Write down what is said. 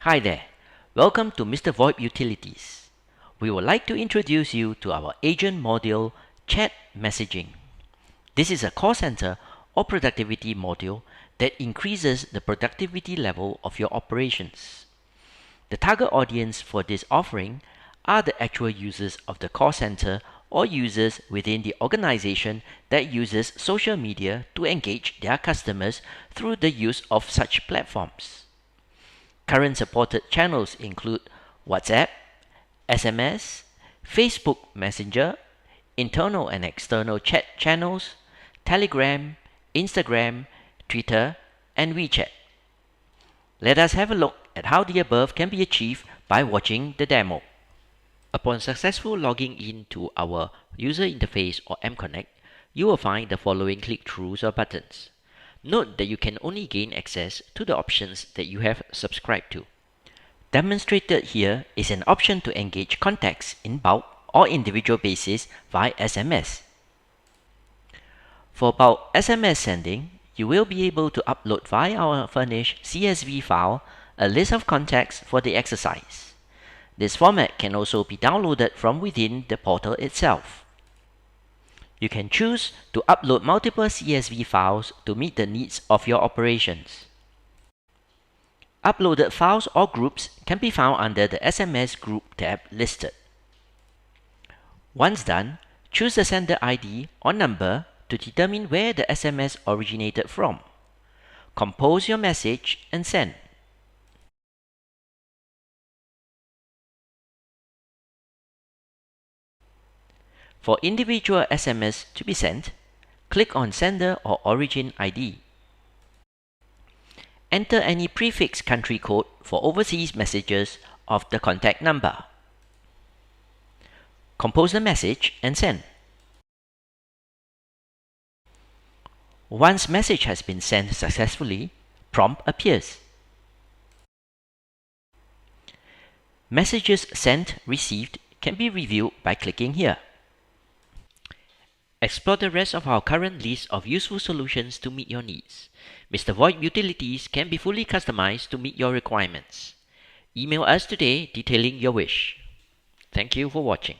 Hi there, welcome to Mr. VoIP Utilities. We would like to introduce you to our agent module Chat Messaging. This is a call center or productivity module that increases the productivity level of your operations. The target audience for this offering are the actual users of the call center or users within the organization that uses social media to engage their customers through the use of such platforms. Current supported channels include WhatsApp, SMS, Facebook Messenger, internal and external chat channels, Telegram, Instagram, Twitter, and WeChat. Let us have a look at how the above can be achieved by watching the demo. Upon successful logging in to our user interface or mConnect, you will find the following click-throughs or buttons. Note that you can only gain access to the options that you have subscribed to. Demonstrated here is an option to engage contacts in bulk or individual basis via SMS. For bulk SMS sending, you will be able to upload via our furnished CSV file a list of contacts for the exercise. This format can also be downloaded from within the portal itself. You can choose to upload multiple CSV files to meet the needs of your operations. Uploaded files or groups can be found under the SMS Group tab listed. Once done, choose the sender ID or number to determine where the SMS originated from. Compose your message and send. For individual SMS to be sent, click on Sender or Origin ID. Enter any prefix country code for overseas messages of the contact number. Compose the message and send. Once message has been sent successfully, prompt appears. Messages sent received can be reviewed by clicking here. Explore the rest of our current list of useful solutions to meet your needs. Mr. VoIP Utilities can be fully customized to meet your requirements. Email us today detailing your wish. Thank you for watching.